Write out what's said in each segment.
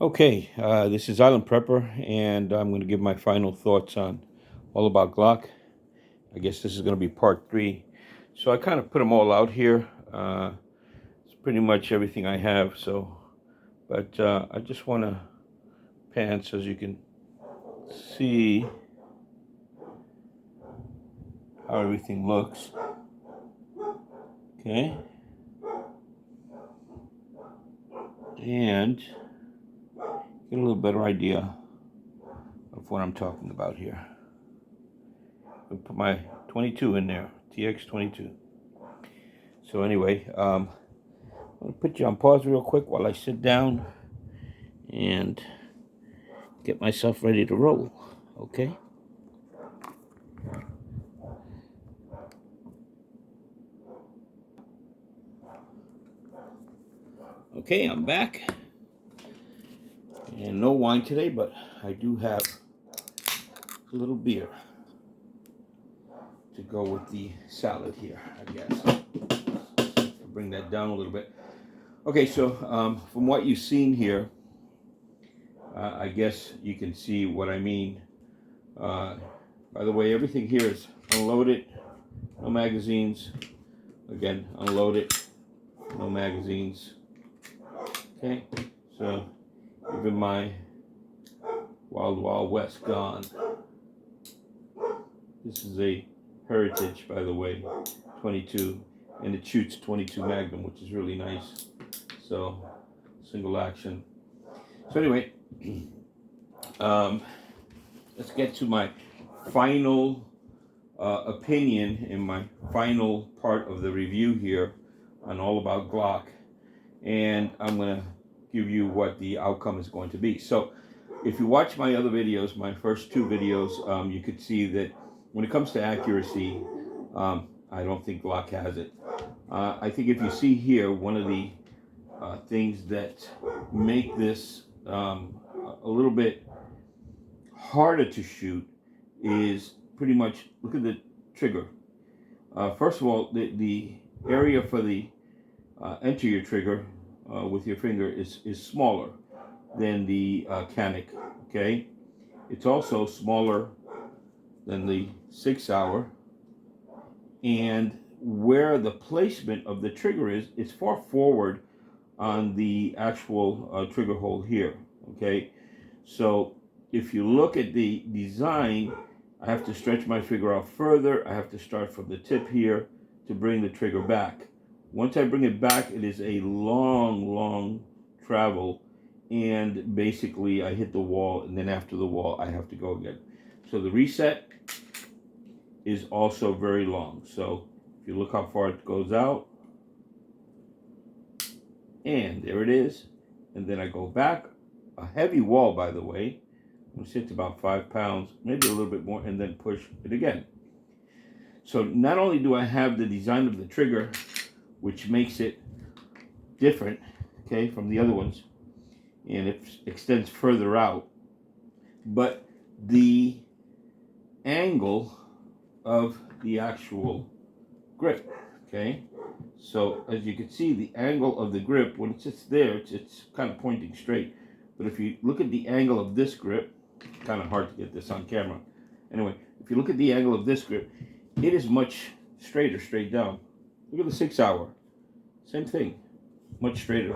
Okay, this is Island Prepper, and I'm going to give my final thoughts on all about Glock. I guess this is going to be part three. So I kind of put them all out here. It's pretty much everything I have. But I just want to pan so as you can see how everything looks. Okay, and get a little better idea of what I'm talking about here. I'll put my 22 in there, TX 22. So anyway, I'm gonna put you on pause real quick while I sit down and get myself ready to roll. Okay. Okay, I'm back. And no wine today, but I do have a little beer to go with the salad here, I guess. I'll bring that down a little bit. Okay, so from what you've seen here, I guess you can see what I mean. By the way, everything here is unloaded, no magazines. Again, unloaded, no magazines. Okay, so even my Wild Wild West gone. This is a Heritage, by the way, 22, and it shoots 22 Magnum, which is really nice. So, single action. So anyway, let's get to my final opinion in my final part of the review here on all about Glock, and I'm gonna give you what the outcome is going to be. So, if you watch my other videos, my first two videos, you could see that when it comes to accuracy, I don't think Glock has it. I think if you see here, one of the things that make this a little bit harder to shoot is pretty much, look at the trigger. First of all, the area for the enter your trigger with your finger is smaller than the Canik, okay? It's also smaller than the 6 hour, and where the placement of the trigger is far forward on the actual trigger hole here, okay? So if you look at the design, I have to stretch my finger out further. I have to start from the tip here to bring the trigger back. Once I bring it back, it is a long travel, and basically I hit the wall, and then after the wall I have to go again. So the reset is also very long. So if you look how far it goes out, and there it is, and then I go back, a heavy wall, by the way, which hits about 5 pounds, maybe a little bit more, and then push it again. So not only do I have the design of the trigger, which makes it different, okay, from the other ones, and it extends further out, but the angle of the actual grip, okay? So as you can see, the angle of the grip, when it sits there, it's kind of pointing straight. But if you look at the angle of this grip, kind of hard to get this on camera. Anyway, if you look at the angle of this grip, it is much straighter, straight down. Look at the 6 hour. Same thing, much straighter,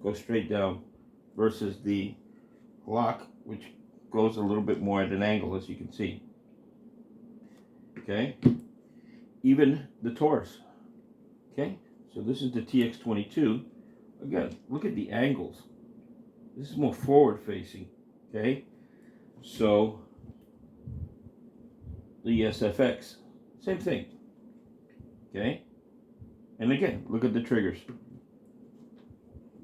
goes straight down, versus the Glock, which goes a little bit more at an angle, as you can see. Okay, even the Taurus. Okay, so this is the TX22. Again, look at the angles. This is more forward facing. Okay, so the SFX, same thing. Okay, and again, look at the triggers.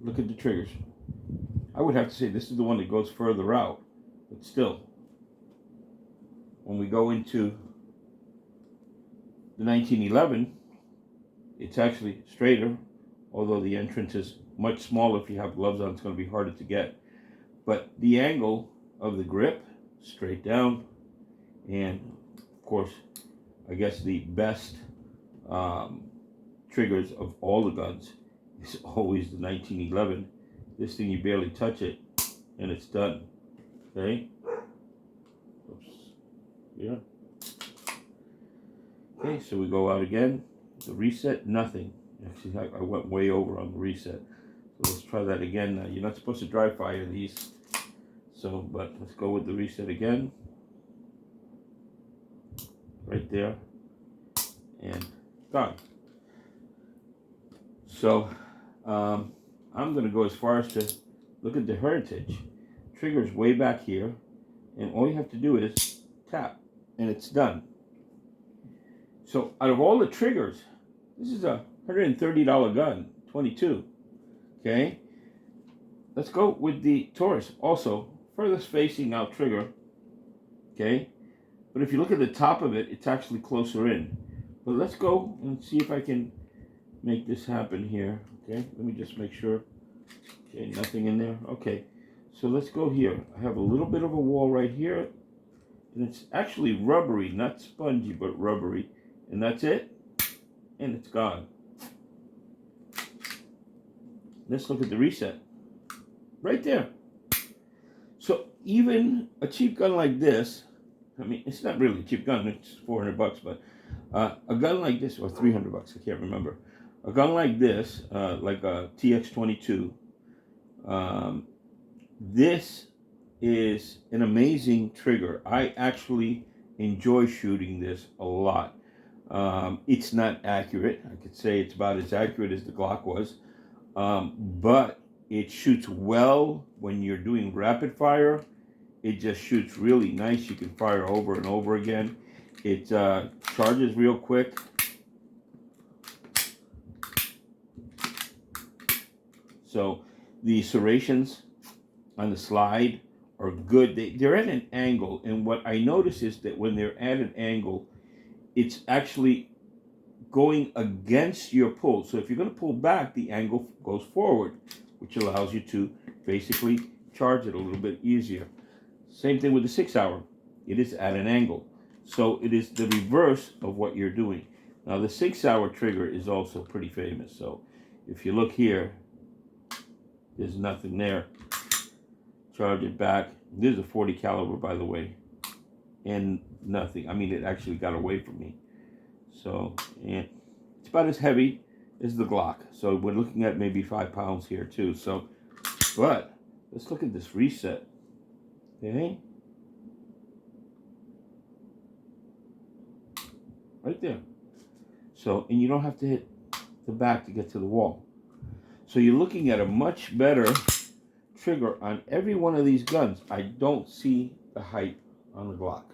Look at the triggers. I would have to say this is the one that goes further out, but still, when we go into the 1911, it's actually straighter, although the entrance is much smaller. If you have gloves on, it's going to be harder to get. But the angle of the grip, straight down, and of course, I guess the best triggers of all the guns is always the 1911. This thing, you barely touch it, and it's done. Okay. Oops. Yeah. Okay, so we go out again. The reset, nothing. Actually, I went way over on the reset. So let's try that again. Now, you're not supposed to dry fire these. So, but let's go with the reset again. Right there. And gone. So, I'm going to go as far as to look at the heritage. Trigger's way back here. And all you have to do is tap. And it's done. So, out of all the triggers, this is a $130 gun. 22. Okay. Let's go with the Taurus. Also, furthest facing out trigger. Okay. But if you look at the top of it, it's actually closer in. But let's go and see if I can make this happen here. Okay. Let me just make sure. Okay. Nothing in there. Okay. So let's go here. I have a little bit of a wall right here. And it's actually rubbery, not spongy, but rubbery. And that's it. And it's gone. Let's look at the reset. Right there. So even a cheap gun like this, I mean, it's not really a cheap gun. It's $400, but a gun like this, or $300, I can't remember. A gun like this, like a TX22, this is an amazing trigger. I actually enjoy shooting this a lot. It's not accurate. I could say it's about as accurate as the Glock was, but it shoots well when you're doing rapid fire. It just shoots really nice. You can fire over and over again. It charges real quick. So the serrations on the slide are good. They're at an angle, and what I notice is that when they're at an angle, it's actually going against your pull. So if you're going to pull back, the angle goes forward, which allows you to basically charge it a little bit easier. Same thing with the 6-hour. It is at an angle. So it is the reverse of what you're doing. Now the 6-hour trigger is also pretty famous. So if you look here, there's nothing there. Charge it back. This is a 40 caliber, by the way. And nothing. I mean, it actually got away from me. So, and it's about as heavy as the Glock. So we're looking at maybe 5 pounds here too. So, but let's look at this reset. Okay. Right there. So, and you don't have to hit the back to get to the wall. So you're looking at a much better trigger on every one of these guns. I don't see the hype on the Glock.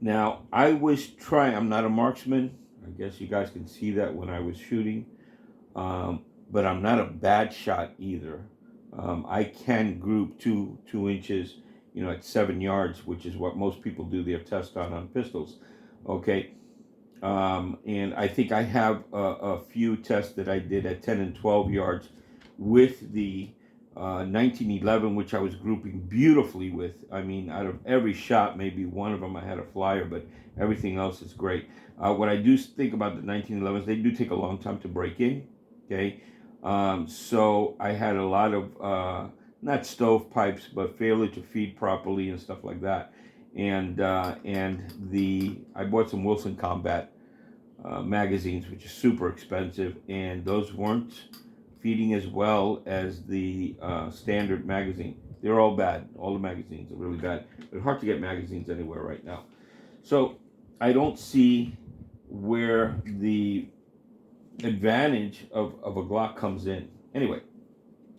Now, I was trying, I'm not a marksman. I guess you guys can see that when I was shooting. But I'm not a bad shot either. I can group two inches, at 7 yards, which is what most people do their test on pistols. Okay. And I think I have a few tests that I did at 10 and 12 yards with the 1911, which I was grouping beautifully with. I mean, out of every shot, maybe one of them I had a flyer, but everything else is great. What I do think about the 1911s, they do take a long time to break in. Okay. So I had a lot of, not stovepipes, but failure to feed properly and stuff like that. And I bought some Wilson Combat magazines, which is super expensive, and those weren't feeding as well as the standard magazine. They're all bad. All the magazines are really bad. It's hard to get magazines anywhere right now. So I don't see where the advantage of a Glock comes in. Anyway,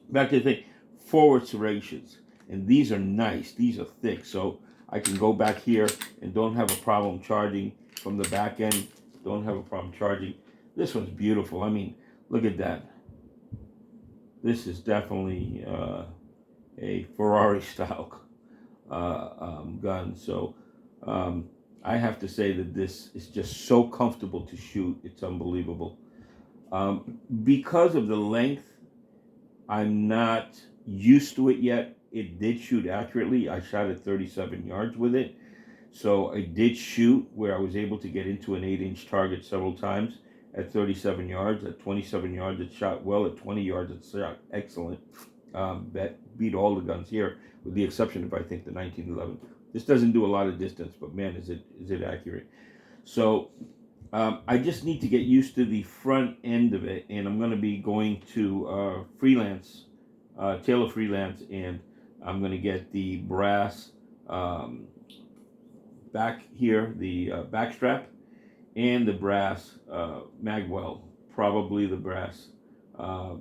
back to the thing. Forward serrations. And these are nice. These are thick. So I can go back here and don't have a problem charging from the back end. Don't have a problem charging. This one's beautiful. I mean, look at that. This is definitely a Ferrari style gun. So I have to say that this is just so comfortable to shoot. It's unbelievable. Because of the length, I'm not used to it yet. It did shoot accurately. I shot at 37 yards with it. So I did shoot where I was able to get into an 8-inch target several times at 37 yards. At 27 yards, it shot well. At 20 yards, it shot excellent. beat all the guns here, with the exception of I think the 1911. This doesn't do a lot of distance, but man, is it accurate. So I just need to get used to the front end of it, and I'm going to be going to freelance, Taylor Freelance, and I'm going to get the brass um, back here, the back strap, and the brass magwell, probably the brass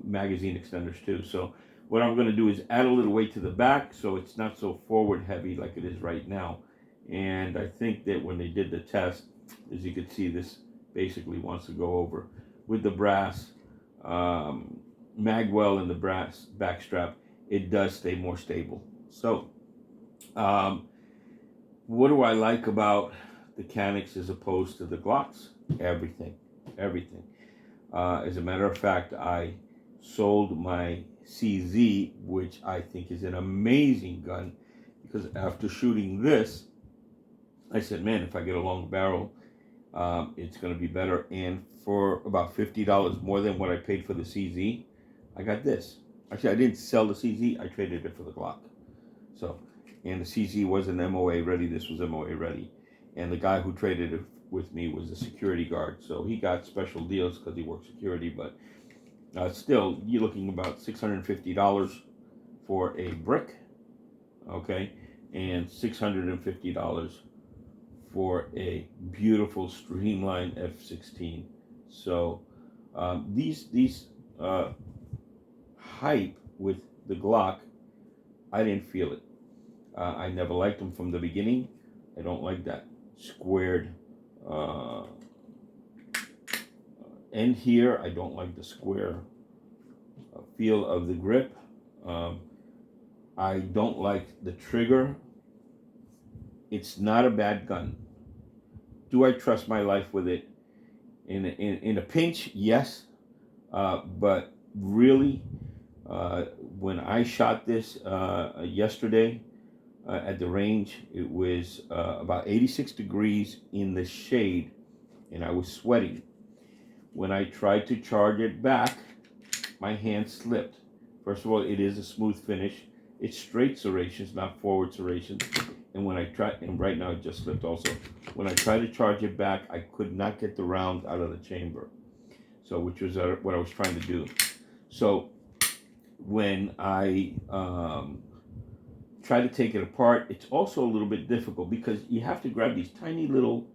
magazine extenders too. So what I'm going to do is add a little weight to the back so it's not so forward heavy like it is right now. And I think that when they did the test, as you can see, this basically wants to go over with the brass magwell and the brass back strap. It does stay more stable. So um, what do I like about the Caniks as opposed to the Glocks? Everything, everything. As a matter of fact, I sold my CZ, which I think is an amazing gun, because after shooting this, I said, man, if I get a long barrel, it's going to be better. And for about $50 more than what I paid for the CZ, I got this. Actually, I didn't sell the CZ, I traded it for the Glock. So, and the CZ wasn't MOA ready, this was MOA ready. And the guy who traded it with me was a security guard, so he got special deals because he worked security, but still, you're looking about $650 for a brick, okay, and $650 for a beautiful streamlined F-16. So these hype with the Glock, I didn't feel it. I never liked them from the beginning. I don't like that squared end here. I don't like the square feel of the grip. I don't like the trigger. It's not a bad gun. Do I trust my life with it? In a pinch, yes. But really, when I shot this yesterday at the range, it was about 86 degrees in the shade, and I was sweating. When I tried to charge it back, my hand slipped. First of all, it is a smooth finish. It's straight serrations, not forward serrations. And when I tried, and right now it just slipped also. When I tried to charge it back, I could not get the round out of the chamber. So, which was what I was trying to do. So, when I try to take it apart, it's also a little bit difficult because you have to grab these tiny little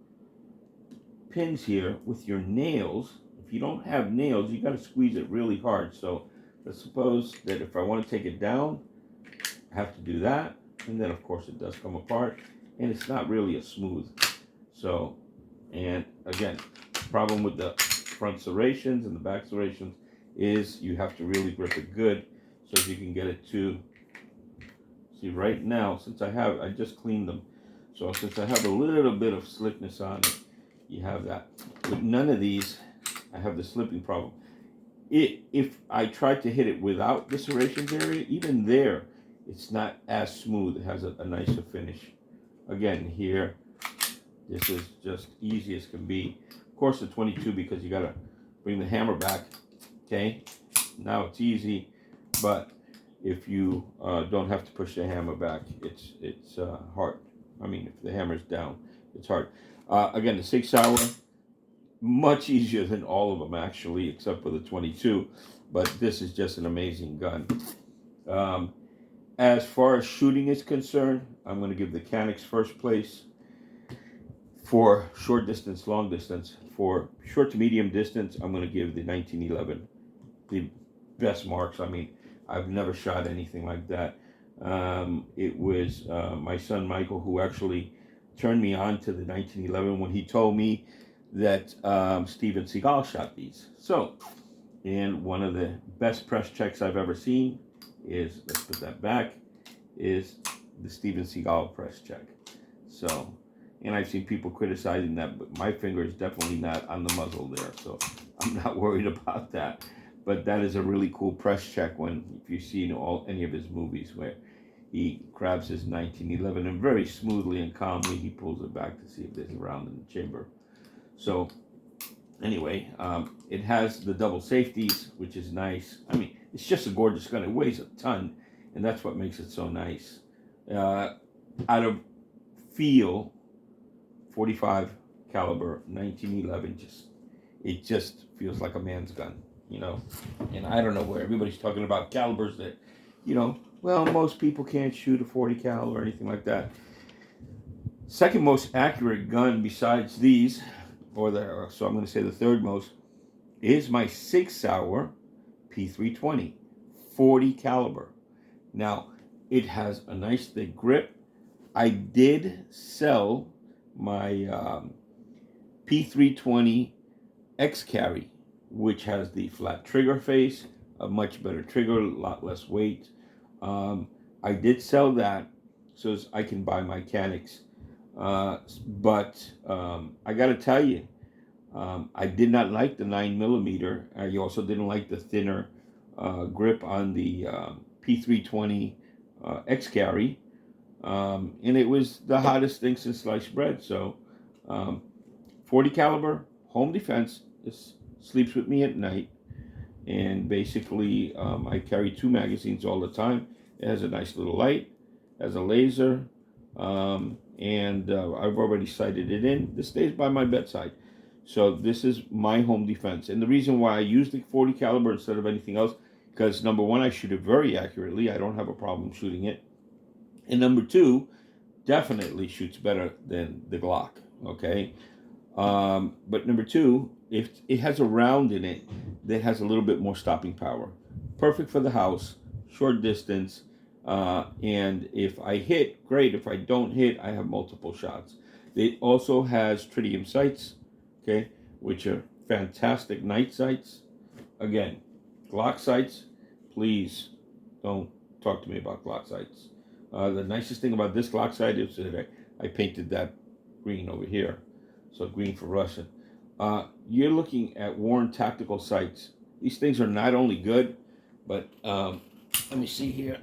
pins here with your nails. If you don't have nails, you got to squeeze it really hard. So, let's suppose that if I want to take it down, I have to do that. And then, of course, it does come apart, and it's not really a smooth. So, and again, problem with the front serrations and the back serrations is you have to really grip it good so you can get it to, see right now, since I just cleaned them, so since I have a little bit of slickness on it, you have that. With none of these, I have the slipping problem. If I tried to hit it without the serrations area, even there, it's not as smooth. It has a nicer finish. Again, here, this is just easy as can be. Of course, the 22, because you gotta bring the hammer back. Okay, now it's easy, but if you don't have to push the hammer back, it's hard. I mean, if the hammer's down, it's hard. Again, the Sig Sauer, much easier than all of them actually, except for the 22. But this is just an amazing gun. As far as shooting is concerned, I'm going to give the Caniks first place for short distance, long distance. For short to medium distance, I'm going to give the 1911 the best marks. I mean, I've never shot anything like that. It was my son Michael who actually turned me on to the 1911 when he told me that Steven Seagal shot these. So, and one of the best press checks I've ever seen is, let's put that back, is the Steven Seagal press check. So, and I've seen people criticizing that, but my finger is definitely not on the muzzle there, so I'm not worried about that. But that is a really cool press check when, if you've seen any of his movies where he grabs his 1911 and very smoothly and calmly he pulls it back to see if there's a round in the chamber. So Anyway, it has the double safeties, which is nice. I mean, it's just a gorgeous gun. It weighs a ton, and that's what makes it so nice. Uh, Out of feel, 45 caliber 1911, it just feels like a man's gun, you know. And I don't know where everybody's talking about calibers that, well, most people can't shoot a 40 cal or anything like that. Second most accurate gun besides these, so I'm going to say the third most, is my 6 Sauer P320, 40 caliber. Now, it has a nice thick grip. I did sell my P320 X Carry, which has the flat trigger face, a much better trigger, a lot less weight. I did sell that so as I can buy my Caniks. But I got to tell you, I did not like the 9mm. I also didn't like the thinner grip on the P320 X Carry. And it was the hottest thing since sliced bread. So, 40 caliber home defense sleeps with me at night, and basically I carry 2 magazines all the time. It has a nice little light, has a laser, and I've already sighted it in. This stays by my bedside. So this is my home defense, and the reason why I use the 40 caliber instead of anything else, because number one, I shoot it very accurately. I don't have a problem shooting it, and number two, definitely shoots better than the Glock. Okay, but number two, if it has a round in it that has a little bit more stopping power, perfect for the house, short distance, and if I hit, great. If I don't hit, I have multiple shots. It also has tritium sights, okay, which are fantastic night sights. Again, Glock sights, please don't talk to me about Glock sights. The nicest thing about this Glock sight is that I painted that green over here. So green for Russian. You're looking at Warren Tactical sights. These things are not only good, but let me see here.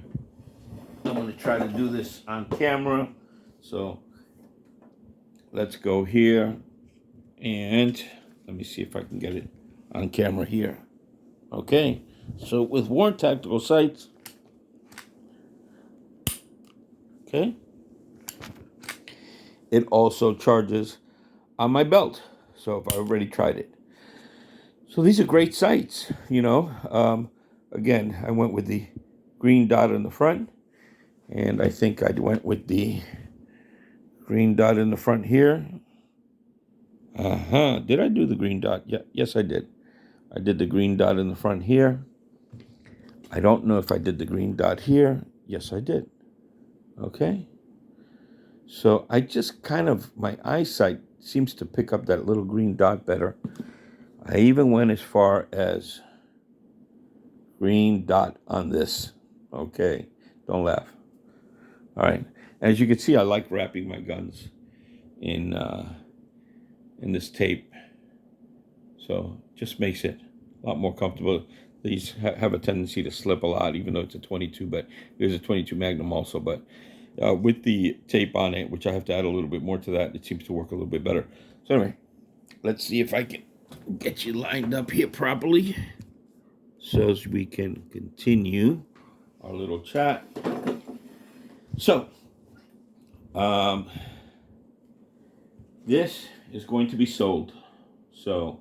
I'm going to try to do this on camera. So let's go here, and let me see if I can get it on camera here. Okay, so with Warren Tactical sights, okay, it also charges on my belt. So if I already tried it. So these are great sights, Again, I went with the green dot in the front, and I think I went with the green dot in the front here. Did I do the green dot? Yeah, yes, I did. I did the green dot in the front here. I don't know if I did the green dot here. Yes, I did. Okay. So I just my eyesight seems to pick up that little green dot better. I even went as far as green dot on this. Okay. Don't laugh. All right. As you can see, I like wrapping my guns in this tape. So just makes it a lot more comfortable. These have a tendency to slip a lot, even though it's a 22, but there's a 22 Magnum also. But with the tape on it, which I have to add a little bit more to that, it seems to work a little bit better. So anyway, let's see if I can get you lined up here properly so as we can continue our little chat. So, this is going to be sold. So,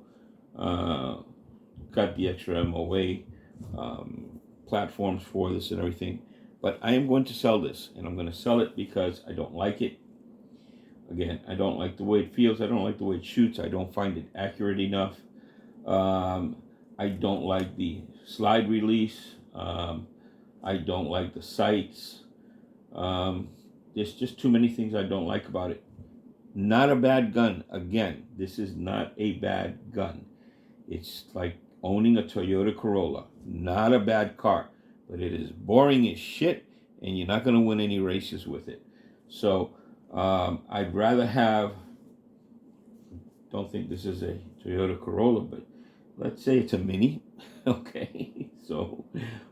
got the extra MOA platforms for this and everything. But I am going to sell this, and I'm going to sell it because I don't like it. Again, I don't like the way it feels. I don't like the way it shoots. I don't find it accurate enough. I don't like the slide release. I don't like the sights. There's just too many things I don't like about it. Not a bad gun. Again, this is not a bad gun. It's like owning a Toyota Corolla. Not a bad car, but it is boring as shit, and you're not going to win any races with it. So I'd rather have, don't think this is a Toyota Corolla, but let's say it's a Mini. Okay, so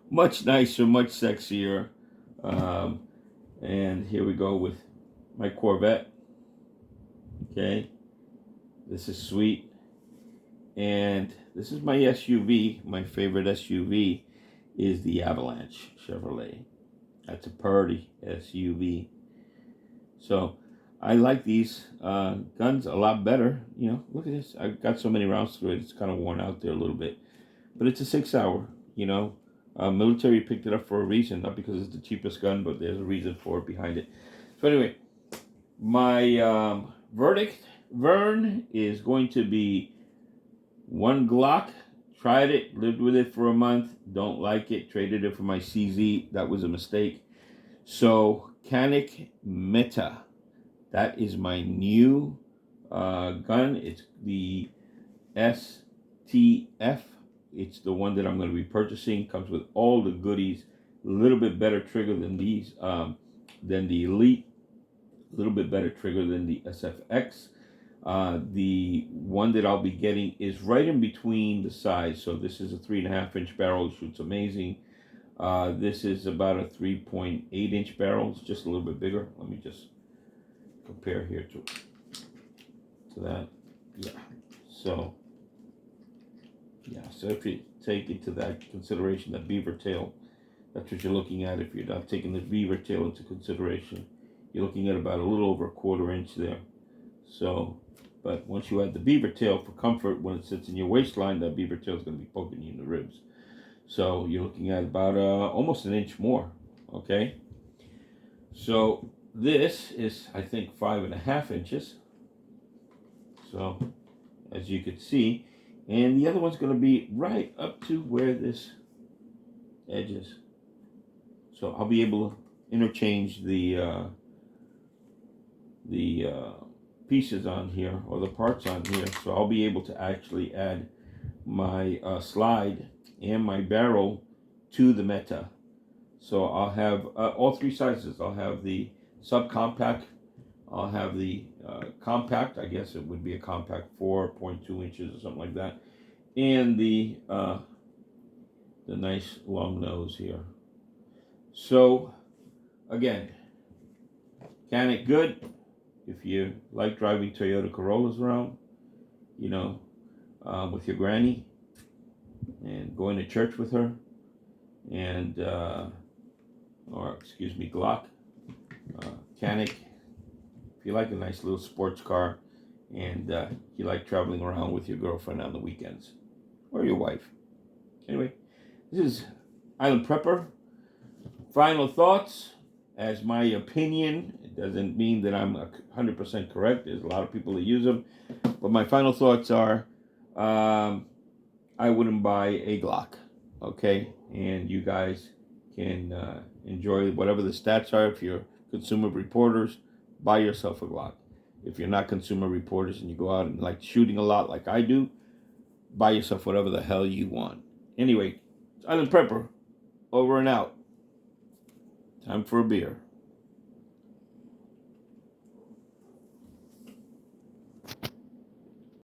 much nicer, much sexier. And here we go with my Corvette. Okay, this is sweet. And this is my SUV. My favorite SUV is the Avalanche Chevrolet. That's a pretty SUV. So I like these guns a lot better. You know, look at this. I've got so many rounds through it. It's kind of worn out there a little bit. But it's a 6 hour, you know. Military picked it up for a reason, not because it's the cheapest gun, but there's a reason for it behind it. So anyway, my verdict, Vern, is going to be one Glock. Tried it, lived with it for a month, don't like it, traded it for my CZ. That was a mistake. So Canik Meta, that is my new gun. It's the STF. It's the one that I'm going to be purchasing. Comes with all the goodies. A little bit better trigger than these, than the Elite. A little bit better trigger than the SFX. The one that I'll be getting is right in between the size. So this is a 3.5-inch barrel. It shoots amazing. This is about a 3.8-inch barrel. It's just a little bit bigger. Let me just compare here to that. Yeah. So if you take into that consideration, that beaver tail, that's what you're looking at. If you're not taking the beaver tail into consideration, you're looking at about a little over a 1/4 inch there. So, but once you add the beaver tail for comfort, when it sits in your waistline, that beaver tail is going to be poking you in the ribs. So you're looking at about almost an inch more. Okay. So this is, I think, 5.5 inches. So as you can see, and the other one's going to be right up to where this edge is. So I'll be able to interchange the pieces on here, or the parts on here. So I'll be able to actually add my slide and my barrel to the Meta. So I'll have all three sizes. I'll have the subcompact. I'll have the compact. I guess it would be a compact 4.2 inches or something like that, and the nice long nose here. So again, Canik good. If you like driving Toyota Corollas around, you know, with your granny and going to church with her, and Glock, Canik. If you like a nice little sports car, and you like traveling around with your girlfriend on the weekends, or your wife. Anyway, this is Island Prepper. Final thoughts, as my opinion. It doesn't mean that I'm 100% correct. There's a lot of people that use them. But my final thoughts are, I wouldn't buy a Glock, okay? And you guys can enjoy whatever the stats are. If you're consumer reporters, buy yourself a Glock. If you're not consumer reporters and you go out and like shooting a lot like I do, buy yourself whatever the hell you want. Anyway, Island Prepper, over and out. Time for a beer.